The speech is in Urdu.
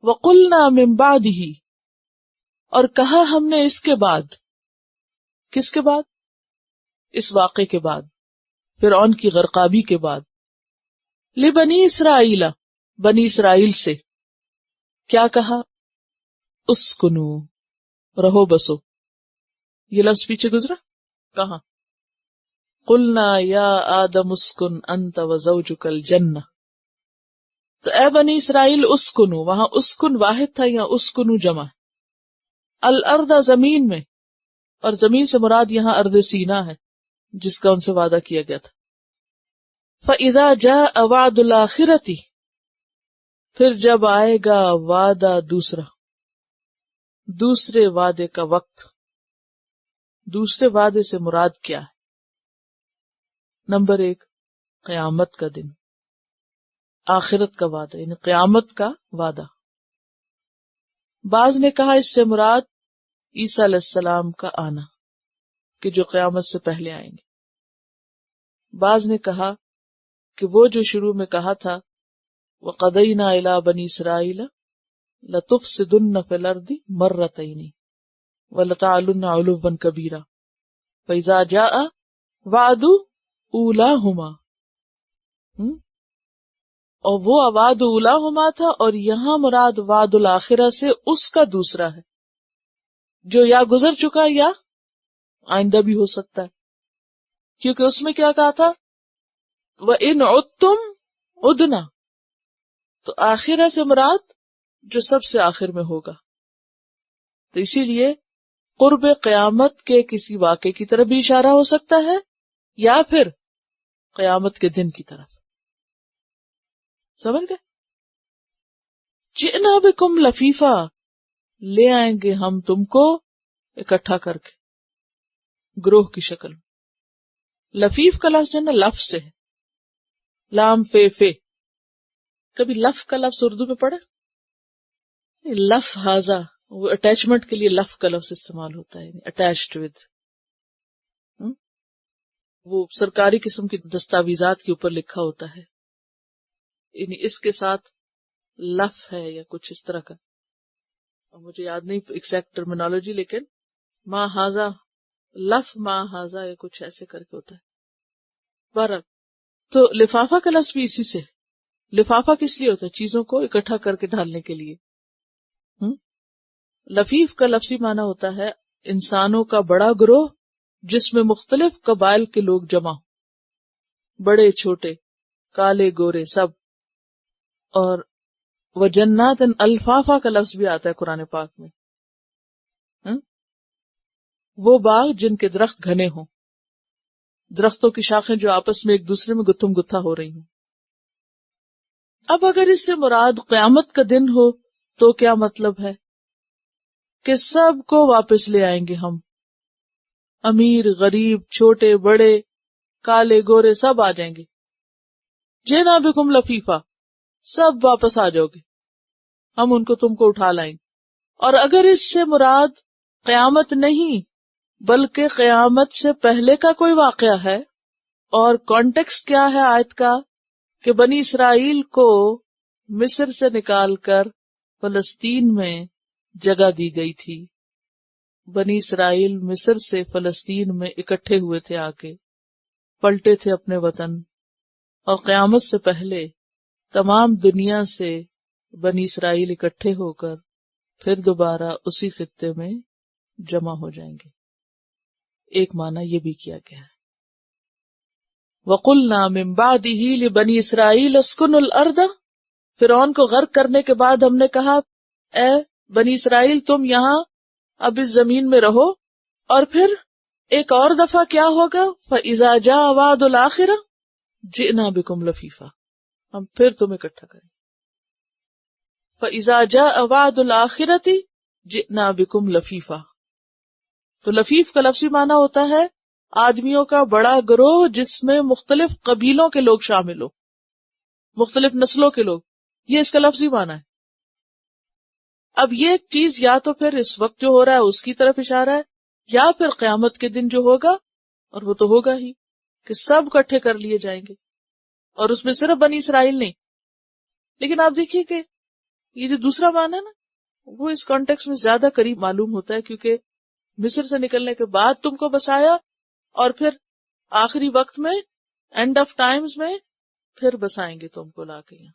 وَقُلْنَا مِن بَعْدِهِ، اور کہا ہم نے اس کے بعد. کس کے بعد؟ اس واقعے کے بعد، فرعون کی غرقابی کے بعد. لِبَنِي اسرائیل، بنی اسرائیل سے کیا کہا؟ اسکنو، رہو بسو. یہ لفظ پیچھے گزرا کہاں؟ قلنا یا آدم اسکن انت وزوجک الجنہ. تو اے بنی اسرائیل اسکنو، وہاں اسکن واحد تھا، یہاں اسکنو جمع. الارض زمین میں، اور زمین سے مراد یہاں ارض سینا ہے جس کا ان سے وعدہ کیا گیا تھا. فاذا جاء وعد الاخرۃ، پھر جب آئے گا وعدہ دوسرے وعدے کا وقت. دوسرے وعدے سے مراد کیا ہے؟ نمبر 1 قیامت کا دن، آخرت کا وعدہ یعنی قیامت کا وعدہ. بعض نے کہا اس سے مراد عیسیٰ علیہ السلام کا آنا کہ جو قیامت سے پہلے آئیں گے. بعض نے کہا کہ وہ جو شروع میں کہا تھا وَقَضَيْنَا إِلَىٰ بَنِي إِسْرَائِيلَ لَتُفْسِدُنَّ فِي الْأَرْضِ مَرَّتَيْنِ وَلَتَعْلُنَّ عُلُوًّا كَبِيرًا فَإِذَا جَاءَ وَعْدُ أُولَاهُمَا. اور وہ وعد اولاہما تھا، اور یہاں مراد وعد الآخرہ سے اس کا دوسرا ہے جو یا گزر چکا یا آئندہ بھی ہو سکتا ہے. کیونکہ اس میں کیا کہا تھا؟ وَإِنْ عُدْتُمْ عُدْنَا، تو آخرہ سے مراد جو سب سے آخر میں ہوگا. تو اسی لیے قرب قیامت کے کسی واقعے کی طرف بھی اشارہ ہو سکتا ہے یا پھر قیامت کے دن کی طرف. سمجھ گئے؟ جئنا بکم لفیفا، لے آئیں گے ہم تم کو اکٹھا کر کے گروہ کی شکل میں. لفیف کا لفظ ہے نا، لف سے ہے، لام فے. کبھی لف کا لفظ اردو میں پڑھا؟ لف ہاذا، وہ اٹیچمنٹ کے لیے لف کا لفظ استعمال ہوتا ہے، اٹیچڈ ود. وہ سرکاری قسم کی دستاویزات کے اوپر لکھا ہوتا ہے، یعنی اس کے ساتھ لف ہے یا کچھ اس طرح کا. مجھے یاد نہیں ایگزیکٹ ٹرمینالوجی، لیکن ما ہاذا، لف ما ہاذا یا کچھ ایسے کر کے ہوتا ہے. بہرحال تو لفافہ کا لفظ بھی اسی سے. لفافہ کس لیے ہوتا ہے؟ چیزوں کو اکٹھا کر کے ڈالنے کے لیے. لفیف کا لفظی معنی ہوتا ہے انسانوں کا بڑا گروہ جس میں مختلف قبائل کے لوگ جمع ہوں، بڑے چھوٹے، کالے گورے سب. اور وجنات الفافا کا لفظ بھی آتا ہے قرآن پاک میں، وہ باغ جن کے درخت گھنے ہوں، درختوں کی شاخیں جو آپس میں ایک دوسرے میں گتھم گتھا ہو رہی ہوں. اب اگر اس سے مراد قیامت کا دن ہو تو کیا مطلب ہے؟ کہ سب کو واپس لے آئیں گے ہم، امیر غریب چھوٹے بڑے کالے گورے سب آ جائیں گے. جینا بکم لفیفا، سب واپس آ جاؤ گے، ہم ان کو تم کو اٹھا لائیں گے. اور اگر اس سے مراد قیامت نہیں بلکہ قیامت سے پہلے کا کوئی واقعہ ہے، اور کانٹیکسٹ کیا ہے آیت کا کہ بنی اسرائیل کو مصر سے نکال کر فلسطین میں جگہ دی گئی تھی. بنی اسرائیل مصر سے فلسطین میں اکٹھے ہوئے تھے، آ کے پلٹے تھے اپنے وطن، اور قیامت سے پہلے تمام دنیا سے بنی اسرائیل اکٹھے ہو کر پھر دوبارہ اسی خطے میں جمع ہو جائیں گے. ایک معنی یہ بھی کیا گیا ہے. وَقُلْنَا مِن بَعْدِهِ لِبَنِي إِسْرَائِيلَ اسْكُنُوا الْأَرْضَ، فرعون کو غرق کرنے کے بعد ہم نے کہا اے بنی اسرائیل تم یہاں اب اس زمین میں رہو. اور پھر ایک اور دفعہ کیا ہوگا؟ فَإِذَا جَاءَ وَعْدُ الْآخِرَةِ جِئْنَا بِكُمْ لَفِيفًا، ہم پھر تم اکٹھا کریں. فَإِذَا جَاءَ وَعْدُ الْآخِرَةِ جِئْنَا بِكُمْ لَفِيفًا. تو لفیف کا لفظی معنی ہوتا ہے آدمیوں کا بڑا گروہ جس میں مختلف قبیلوں کے لوگ شامل ہو، مختلف نسلوں کے لوگ. یہ اس کا لفظی معنی ہے. اب یہ چیز یا تو پھر اس وقت جو ہو رہا ہے اس کی طرف اشارہ ہے، یا پھر قیامت کے دن جو ہوگا، اور وہ تو ہوگا ہی کہ سب اکٹھے کر لیے جائیں گے، اور اس میں صرف بنی اسرائیل نہیں. لیکن آپ دیکھیے کہ یہ جو دوسرا معنی ہے نا وہ اس کانٹیکس میں زیادہ قریب معلوم ہوتا ہے، کیونکہ مصر سے نکلنے کے بعد تم کو بسایا اور پھر آخری وقت میں اینڈ آف ٹائمز میں پھر بسائیں گے تم کو لا کے یہاں.